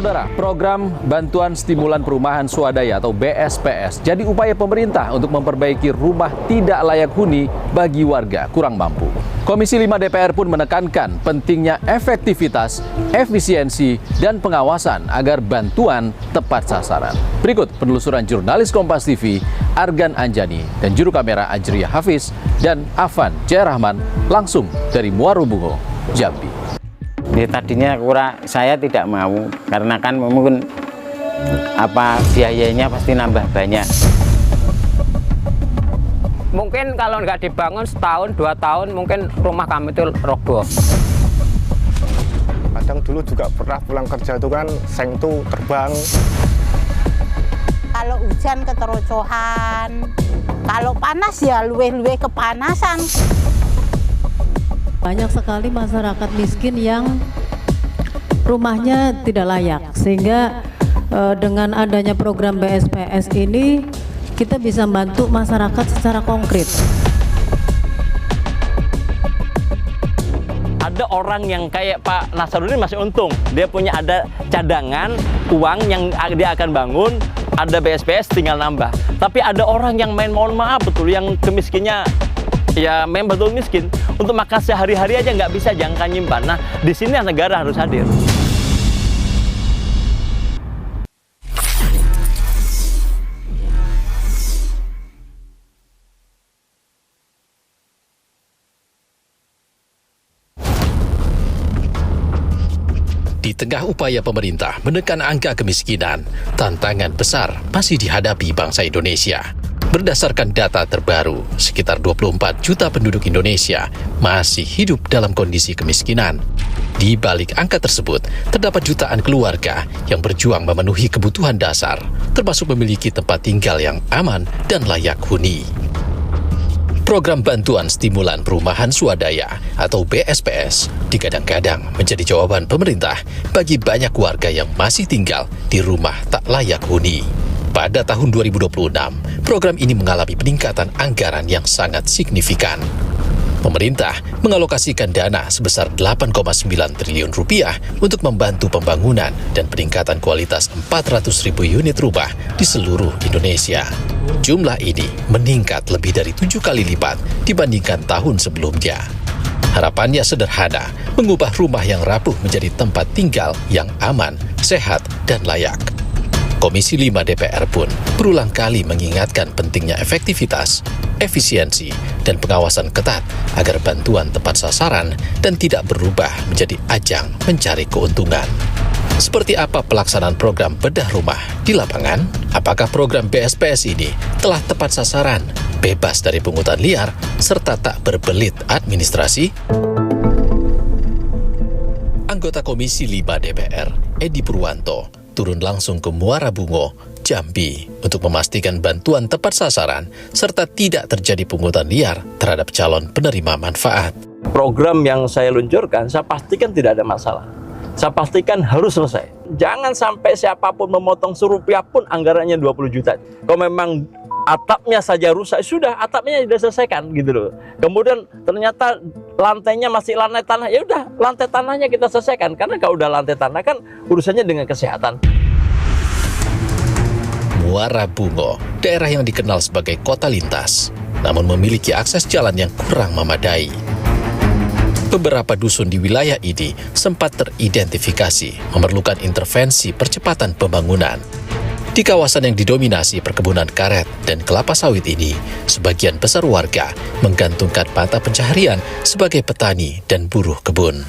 Saudara, program Bantuan Stimulan Perumahan Swadaya atau BSPS jadi upaya pemerintah untuk memperbaiki rumah tidak layak huni bagi warga kurang mampu. Komisi 5 DPR pun menekankan pentingnya efektivitas, efisiensi, dan pengawasan agar bantuan tepat sasaran. Berikut penelusuran jurnalis Kompas TV, Argan Anjani, dan juru kamera Ajriah Hafiz dan Afan Jairahman langsung dari Muarubungo, Jambi. Tadinya saya tidak mau karena kan mungkin biayanya pasti nambah banyak. Mungkin kalau nggak dibangun setahun, 2 tahun, mungkin rumah kami itu roboh. Kadang dulu juga pernah pulang kerja itu kan seng tuh terbang. Kalau hujan keterocohan, kalau panas ya luweh-luweh kepanasan. Banyak sekali masyarakat miskin yang rumahnya tidak layak, sehingga dengan adanya program BSPS ini kita bisa membantu masyarakat secara konkret. Ada orang yang kayak Pak Nasarudin masih untung, dia punya ada cadangan uang yang dia akan bangun, ada BSPS tinggal nambah. Tapi ada orang yang mohon maaf betul, yang kemiskinnya ya memang betul miskin, untuk makan sehari-hari aja nggak bisa, jangan nyimpan. Nah, di sini negara harus hadir. Di tengah upaya pemerintah menekan angka kemiskinan, tantangan besar masih dihadapi bangsa Indonesia. Berdasarkan data terbaru, sekitar 24 juta penduduk Indonesia masih hidup dalam kondisi kemiskinan. Di balik angka tersebut, terdapat jutaan keluarga yang berjuang memenuhi kebutuhan dasar, termasuk memiliki tempat tinggal yang aman dan layak huni. Program Bantuan Stimulan Perumahan Swadaya atau BSPS digadang-gadang menjadi jawaban pemerintah bagi banyak warga yang masih tinggal di rumah tak layak huni. Pada tahun 2026, program ini mengalami peningkatan anggaran yang sangat signifikan. Pemerintah mengalokasikan dana sebesar 8,9 triliun rupiah untuk membantu pembangunan dan peningkatan kualitas 400.000 unit rumah di seluruh Indonesia. Jumlah ini meningkat lebih dari 7 kali lipat dibandingkan tahun sebelumnya. Harapannya sederhana, mengubah rumah yang rapuh menjadi tempat tinggal yang aman, sehat, dan layak. Komisi 5 DPR pun berulang kali mengingatkan pentingnya efektivitas, efisiensi, dan pengawasan ketat agar bantuan tepat sasaran dan tidak berubah menjadi ajang mencari keuntungan. Seperti apa pelaksanaan program bedah rumah di lapangan? Apakah program BSPS ini telah tepat sasaran, bebas dari pungutan liar, serta tak berbelit administrasi? Anggota Komisi 5 DPR, Edi Purwanto, turun langsung ke Muarabungo, Jambi, untuk memastikan bantuan tepat sasaran serta tidak terjadi pungutan liar terhadap calon penerima manfaat. Program yang saya luncurkan, saya pastikan tidak ada masalah. Saya pastikan harus selesai. Jangan sampai siapapun memotong serupiah pun anggarannya 20 juta. Kalau memang atapnya saja rusak, sudah atapnya sudah selesaikan gitu loh. Kemudian ternyata lantainya masih lantai tanah, ya udah lantai tanahnya kita selesaikan, karena kalau udah lantai tanah kan urusannya dengan kesehatan. Muarabungo, daerah yang dikenal sebagai kota lintas, namun memiliki akses jalan yang kurang memadai. Beberapa dusun di wilayah ini sempat teridentifikasi memerlukan intervensi percepatan pembangunan. Di kawasan yang didominasi perkebunan karet dan kelapa sawit ini, sebagian besar warga menggantungkan mata pencaharian sebagai petani dan buruh kebun.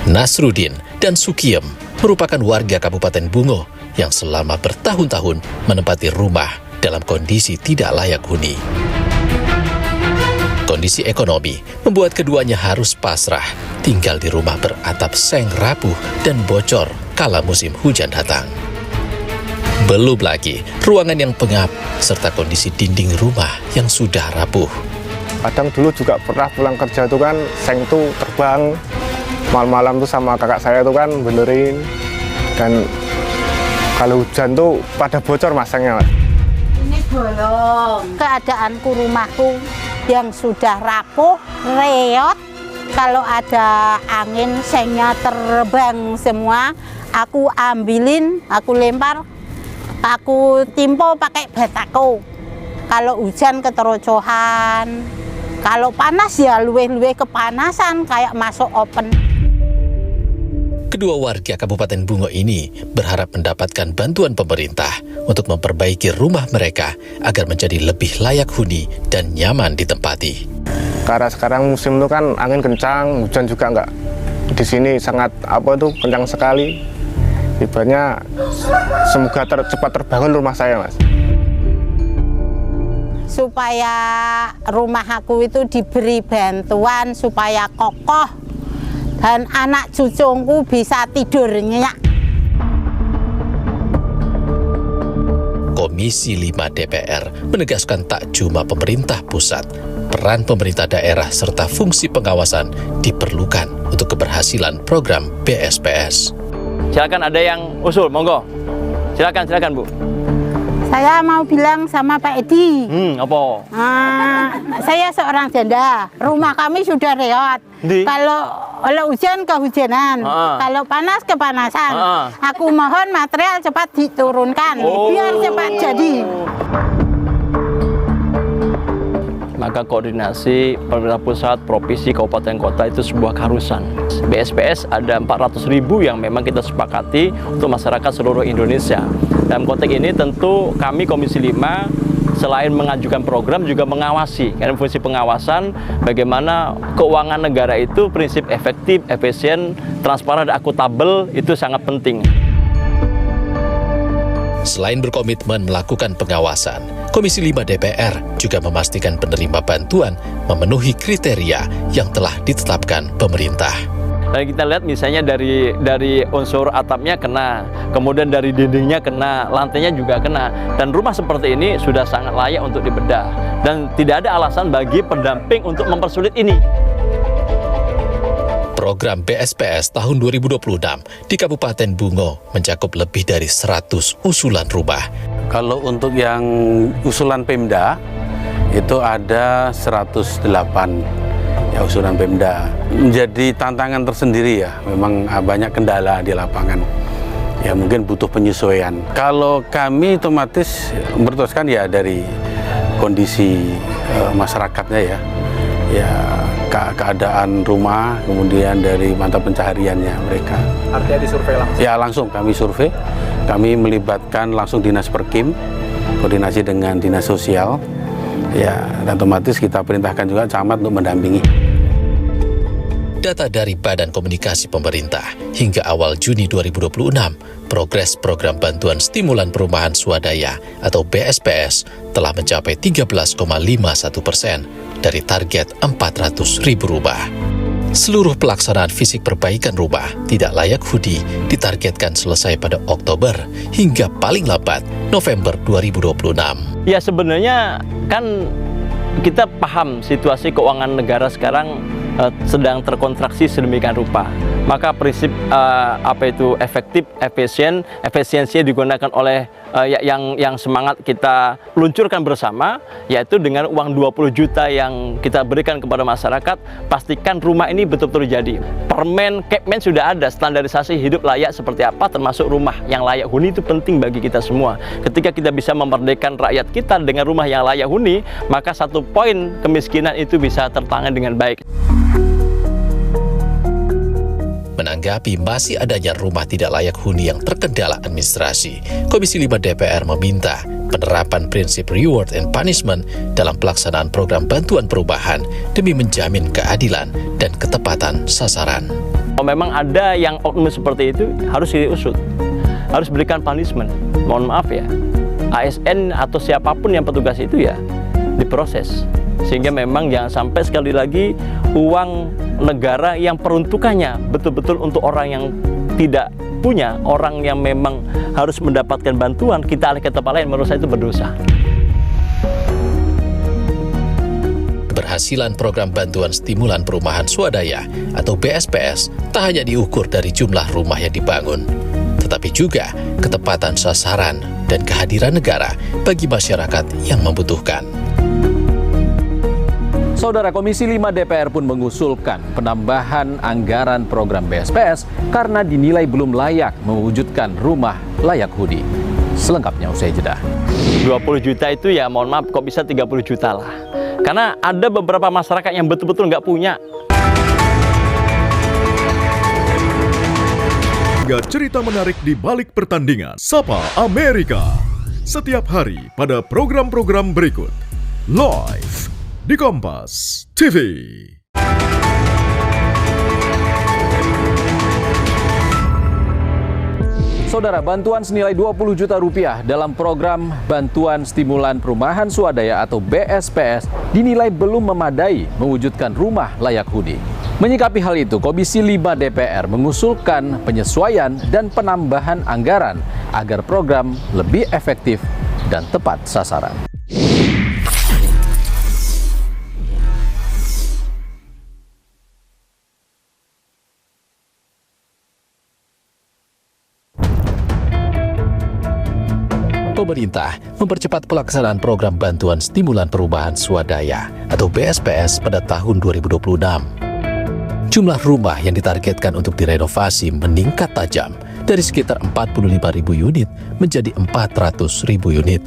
Nasrudin dan Sukiem merupakan warga Kabupaten Bungo yang selama bertahun-tahun menempati rumah dalam kondisi tidak layak huni. Kondisi ekonomi membuat keduanya harus pasrah tinggal di rumah beratap seng rapuh dan bocor kala musim hujan datang. Belum lagi ruangan yang pengap serta kondisi dinding rumah yang sudah rapuh. Kadang dulu juga pernah pulang kerja itu kan seng tuh terbang. Malam-malam tuh sama kakak saya tuh kan benerin. Dan kalau hujan tuh pada bocor masangnya. Ini bolong. Keadaanku rumahku yang sudah rapuh, reot. Kalau ada angin, sengnya terbang semua. aku ambilin, aku lempar, aku timpo pakai batako. Kalau hujan keterocohan, kalau panas ya luweh-luweh kepanasan kayak masuk oven. Kedua warga Kabupaten Bungo ini berharap mendapatkan bantuan pemerintah untuk memperbaiki rumah mereka agar menjadi lebih layak huni dan nyaman ditempati. Karena sekarang musim itu kan angin kencang, hujan juga enggak. Di sini sangat kencang sekali. Ibaratnya semoga cepat terbangun rumah saya, Mas. Supaya rumah aku itu diberi bantuan supaya kokoh dan anak cucuku bisa tidur nyenyak. Komisi 5 DPR menegaskan tak cuma pemerintah pusat, peran pemerintah daerah serta fungsi pengawasan diperlukan untuk keberhasilan program BSPS. Silakan ada yang usul, monggo. Silakan Bu. Saya mau bilang sama Pak Edi. Apa? Saya seorang janda. Rumah kami sudah reot. Kalau hujan kehujanan, kalau panas kepanasan. Aku mohon material cepat diturunkan, biar cepat jadi. Maka koordinasi pemerintah pusat, provinsi, kabupaten, kota itu sebuah keharusan. BSPS ada 400.000 yang memang kita sepakati untuk masyarakat seluruh Indonesia. Dalam konteks ini tentu kami Komisi 5 selain mengajukan program juga mengawasi. Karena fungsi pengawasan bagaimana keuangan negara itu prinsip efektif, efisien, transparan, dan akuntabel itu sangat penting. Selain berkomitmen melakukan pengawasan, Komisi 5 DPR juga memastikan penerima bantuan memenuhi kriteria yang telah ditetapkan pemerintah. Dan kita lihat misalnya dari unsur atapnya kena, kemudian dari dindingnya kena, lantainya juga kena. Dan rumah seperti ini sudah sangat layak untuk dibedah. Dan tidak ada alasan bagi pendamping untuk mempersulit ini. Program BSPS tahun 2026 di Kabupaten Bungo mencakup lebih dari 100 usulan rumah. Kalau untuk yang usulan Pemda, itu ada 108 ya usulan Pemda. Menjadi tantangan tersendiri ya, memang banyak kendala di lapangan. Ya mungkin butuh penyesuaian. Kalau kami otomatis berteruskan ya dari kondisi masyarakatnya ya keadaan rumah, kemudian dari mata pencahariannya mereka. Artinya disurvei langsung? Ya langsung kami survei, kami melibatkan langsung Dinas Perkim, koordinasi dengan Dinas Sosial, ya dan otomatis kita perintahkan juga camat untuk mendampingi. Data dari Badan Komunikasi Pemerintah hingga awal Juni 2026, progres program bantuan stimulan perumahan swadaya atau BSPS telah mencapai 13,51% dari target 400.000 rumah. Seluruh pelaksanaan fisik perbaikan rumah tidak layak huni ditargetkan selesai pada Oktober hingga paling lambat November 2026. Ya sebenarnya kan kita paham situasi keuangan negara sekarang sedang terkontraksi sedemikian rupa. Maka prinsip efektif, efisiensi digunakan oleh yang semangat kita luncurkan bersama, yaitu dengan uang 20 juta yang kita berikan kepada masyarakat, pastikan rumah ini betul-betul jadi. Permen, Kepmen sudah ada, standarisasi hidup layak seperti apa, termasuk rumah yang layak huni itu penting bagi kita semua. Ketika kita bisa memerdekakan rakyat kita dengan rumah yang layak huni, maka 1 poin kemiskinan itu bisa tertangani dengan baik. Menanggapi masih adanya rumah tidak layak huni yang terkendala administrasi, Komisi 5 DPR meminta penerapan prinsip reward and punishment dalam pelaksanaan program bantuan perubahan demi menjamin keadilan dan ketepatan sasaran. Kalau memang ada yang oknum seperti itu, harus diusut, harus berikan punishment. Mohon maaf ya, ASN atau siapapun yang petugas itu ya diproses. Sehingga memang jangan sampai sekali lagi uang negara yang peruntukannya betul-betul untuk orang yang tidak punya, orang yang memang harus mendapatkan bantuan, kita alihkan ke tempat lain, menurut saya itu berdosa. Keberhasilan program bantuan stimulan perumahan swadaya atau BSPS tak hanya diukur dari jumlah rumah yang dibangun, tetapi juga ketepatan sasaran dan kehadiran negara bagi masyarakat yang membutuhkan. Saudara, Komisi 5 DPR pun mengusulkan penambahan anggaran program BSPS karena dinilai belum layak mewujudkan rumah layak huni. Selengkapnya usai jeda. 20 juta itu ya mohon maaf kok bisa 30 juta lah. Karena ada beberapa masyarakat yang betul-betul nggak punya. Cerita menarik di balik pertandingan Sapa Amerika. Setiap hari pada program-program berikut. Live di Kompas TV. Saudara, bantuan senilai 20 juta rupiah dalam program Bantuan Stimulan Perumahan Swadaya atau BSPS dinilai belum memadai mewujudkan rumah layak huni. Menyikapi hal itu, Komisi 5 DPR mengusulkan penyesuaian dan penambahan anggaran agar program lebih efektif dan tepat sasaran. Pemerintah mempercepat pelaksanaan program Bantuan Stimulan Perumahan Swadaya atau BSPS pada tahun 2026. Jumlah rumah yang ditargetkan untuk direnovasi meningkat tajam dari sekitar 45.000 unit menjadi 400.000 unit.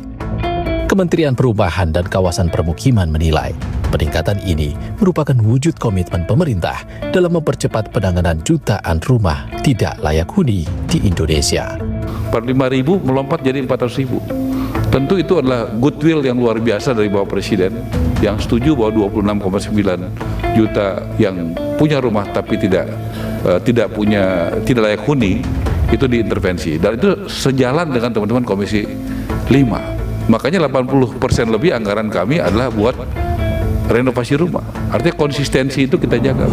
Kementerian Perumahan dan Kawasan Permukiman menilai peningkatan ini merupakan wujud komitmen pemerintah dalam mempercepat penanganan jutaan rumah tidak layak huni di Indonesia. 45.000 melompat jadi 400.000. Tentu itu adalah goodwill yang luar biasa dari Bapak Presiden yang setuju bahwa 26,9 juta yang punya rumah tapi tidak layak huni itu diintervensi, dan itu sejalan dengan teman-teman Komisi 5. Makanya 80% lebih anggaran kami adalah buat renovasi rumah. Artinya konsistensi itu kita jaga.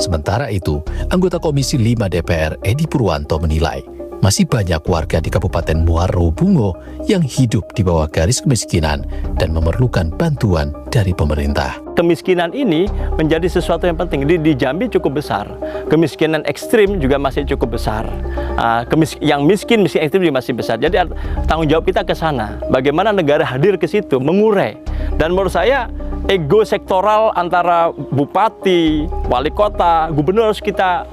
Sementara itu, anggota Komisi 5 DPR Edi Purwanto menilai masih banyak warga di Kabupaten Muaro Bungo yang hidup di bawah garis kemiskinan dan memerlukan bantuan dari pemerintah. Kemiskinan ini menjadi sesuatu yang penting. Di Jambi cukup besar. Kemiskinan ekstrim juga masih cukup besar. Yang miskin ekstrim juga masih besar. Jadi tanggung jawab kita ke sana. Bagaimana negara hadir ke situ, mengurai. Dan menurut saya ego sektoral antara bupati, wali kota, gubernur harus kita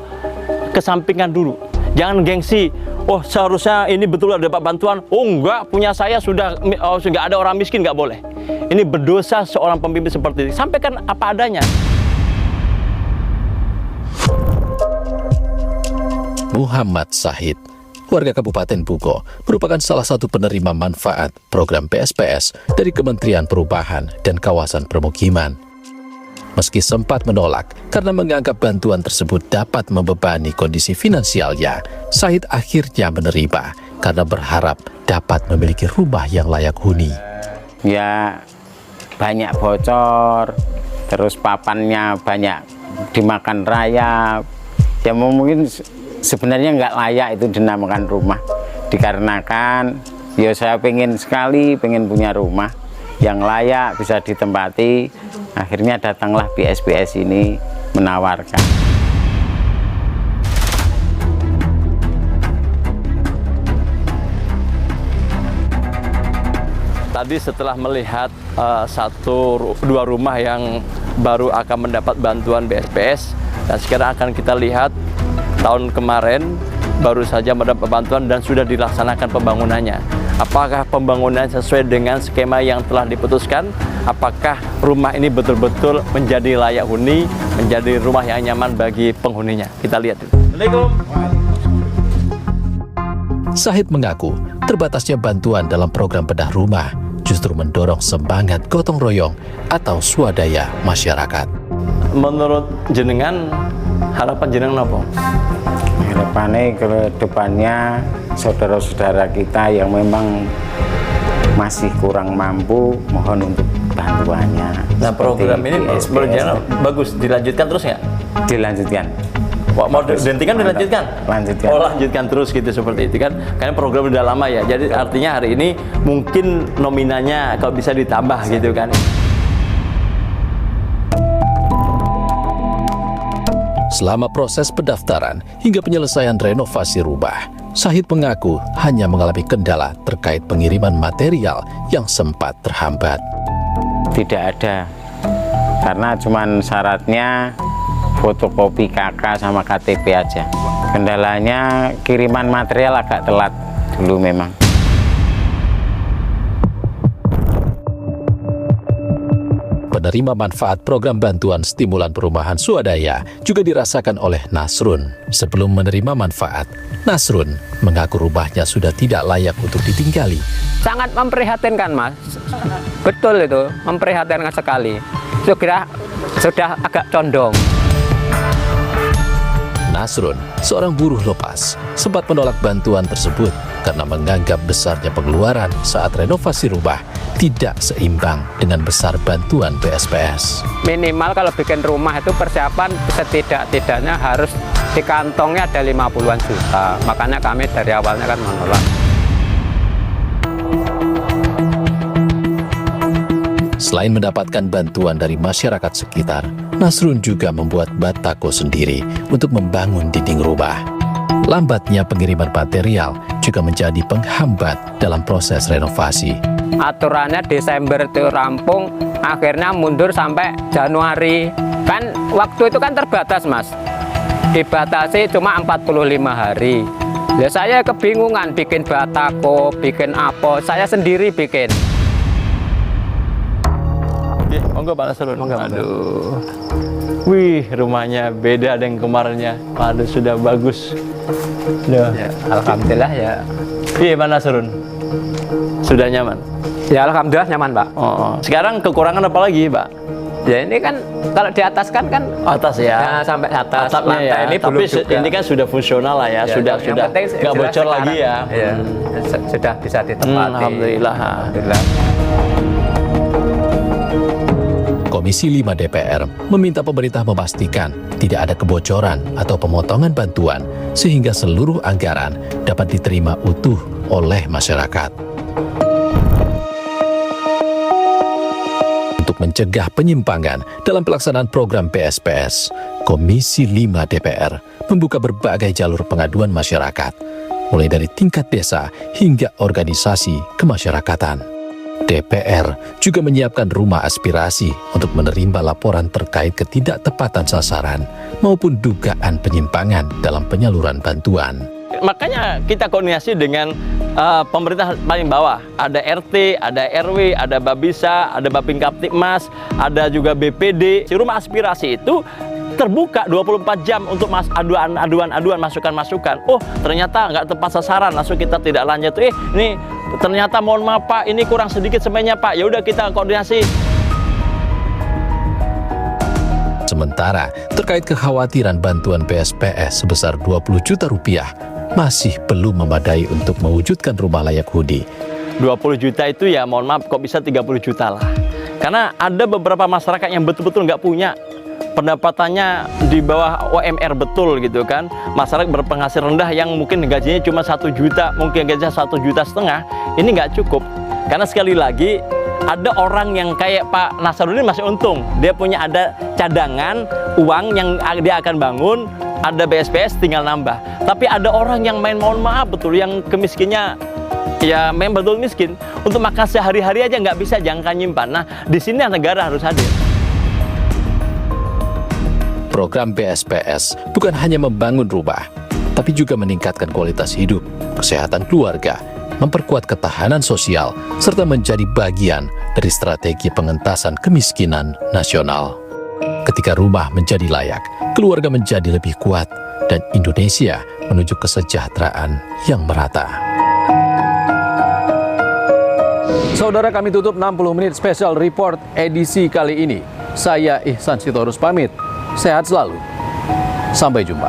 kesampingkan dulu. Jangan gengsi, oh seharusnya ini betul ada dapat bantuan, oh enggak, punya saya sudah nggak ada orang miskin, nggak boleh. Ini berdosa seorang pemimpin seperti ini. Sampaikan apa adanya. Muhammad Sahid, warga Kabupaten Bungo, merupakan salah satu penerima manfaat program BSPS dari Kementerian Perubahan dan Kawasan Permukiman. Meski sempat menolak karena menganggap bantuan tersebut dapat membebani kondisi finansialnya, Sahid akhirnya menerima karena berharap dapat memiliki rumah yang layak huni. Ya banyak bocor, terus papannya banyak dimakan rayap. Ya mungkin sebenarnya nggak layak itu dinamakan rumah, dikarenakan ya saya pengen punya rumah yang layak bisa ditempati. Akhirnya datanglah BSPS ini menawarkan. Tadi setelah melihat dua rumah yang baru akan mendapat bantuan BSPS, dan sekarang akan kita lihat tahun kemarin baru saja mendapat bantuan dan sudah dilaksanakan pembangunannya. Apakah pembangunan sesuai dengan skema yang telah diputuskan? Apakah rumah ini betul-betul menjadi layak huni, menjadi rumah yang nyaman bagi penghuninya? Kita lihat dulu. Assalamualaikum. Sahid mengaku terbatasnya bantuan dalam program bedah rumah justru mendorong semangat gotong royong atau swadaya masyarakat. Menurut jenengan, harapan jenengan apa? Harapannya ke depannya saudara-saudara kita yang memang masih kurang mampu, mohon untuk bantuannya. Nah, program ini berjalan bagus, dilanjutkan terus nggak? Dilanjutkan. Mau dihentikan, dilanjutkan? Lanjutkan. Oh, lanjutkan terus gitu, seperti itu kan. Karena program udah lama ya, jadi artinya hari ini mungkin nominanya kalau bisa ditambah gitu kan. Selama proses pendaftaran hingga penyelesaian renovasi rumah, Syahid mengaku hanya mengalami kendala terkait pengiriman material yang sempat terhambat. Tidak ada, karena cuman syaratnya fotokopi KK sama KTP aja. Kendalanya kiriman material agak telat dulu memang. Penerima manfaat program bantuan stimulan perumahan swadaya juga dirasakan oleh Nasrun. Sebelum menerima manfaat, Nasrun mengaku rumahnya sudah tidak layak untuk ditinggali. Sangat memprihatinkan, Mas. Betul itu, memprihatinkan sekali. Sudah agak condong. Nasrun, seorang buruh lepas, sempat menolak bantuan tersebut karena menganggap besarnya pengeluaran saat renovasi rumah tidak seimbang dengan besar bantuan BSPS. Minimal kalau bikin rumah itu persiapan setidak-tidaknya harus di kantongnya ada 50-an juta. Makanya kami dari awalnya kan menolak. Selain mendapatkan bantuan dari masyarakat sekitar, Nasrun juga membuat batako sendiri untuk membangun dinding rumah. Lambatnya pengiriman material juga menjadi penghambat dalam proses renovasi. Aturannya Desember itu rampung, akhirnya mundur sampai Januari. Kan waktu itu kan terbatas, Mas. Dibatasi cuma 45 hari. Ya saya kebingungan bikin batako, bikin apa, saya sendiri bikin. Oke, monggo Pak Nasrun. Monggo. Aduh. Wih, rumahnya beda dengan kemarinnya. Waduh, sudah bagus. Duh. Ya, alhamdulillah ya. Iya, Pak Nasrun. Sudah nyaman? Ya, alhamdulillah nyaman, Pak. Oh. Sekarang kekurangan apa lagi, Pak? Ya ini kan kalau di atas kan atas ya, sampai atas atapnya ya. ini Tapi belum juga. ini kan sudah fungsional lah ya, sudah nggak bocor lagi ya. Sudah bisa ditempati. Alhamdulillah. Alhamdulillah. Komisi 5 DPR meminta pemerintah memastikan tidak ada kebocoran atau pemotongan bantuan sehingga seluruh anggaran dapat diterima utuh oleh masyarakat. Untuk mencegah penyimpangan dalam pelaksanaan program BSPS, Komisi 5 DPR membuka berbagai jalur pengaduan masyarakat, mulai dari tingkat desa hingga organisasi kemasyarakatan. DPR juga menyiapkan rumah aspirasi untuk menerima laporan terkait ketidaktepatan sasaran maupun dugaan penyimpangan dalam penyaluran bantuan. Makanya kita koordinasi dengan pemerintah paling bawah. Ada RT, ada RW, ada Babisa, ada Babin Kaptipmas, ada juga BPD. Si rumah aspirasi itu terbuka 24 jam untuk aduan, masukan-masukan. Oh, ternyata nggak tepat sasaran, langsung kita tidak lanjut. Ini ternyata mohon maaf Pak, ini kurang sedikit semennya Pak. Ya udah kita koordinasi. Sementara terkait kekhawatiran bantuan BSPS sebesar 20 juta rupiah masih belum memadai untuk mewujudkan rumah layak huni. 20 juta itu ya mohon maaf kok bisa 30 juta lah. Karena ada beberapa masyarakat yang betul-betul nggak punya. Pendapatannya di bawah UMR betul gitu kan. Masyarakat berpenghasilan rendah yang mungkin gajinya cuma 1 juta, mungkin gajinya 1,5 juta. Ini nggak cukup. Karena sekali lagi ada orang yang kayak Pak Nasrudin masih untung. Dia punya ada cadangan uang yang dia akan bangun, ada BSPS tinggal nambah. Tapi ada orang yang mohon maaf betul, yang kemiskinnya ya memang betul miskin. Untuk makan sehari-hari aja nggak bisa, jangan nyimpan. Nah, di sini negara harus hadir. Program BSPS bukan hanya membangun rumah, tapi juga meningkatkan kualitas hidup, kesehatan keluarga, memperkuat ketahanan sosial, serta menjadi bagian dari strategi pengentasan kemiskinan nasional. Ketika rumah menjadi layak, keluarga menjadi lebih kuat, dan Indonesia menuju kesejahteraan yang merata. Saudara, kami tutup 60 menit special report edisi kali ini. Saya Ihsan Sitorus pamit. Sehat selalu. Sampai jumpa.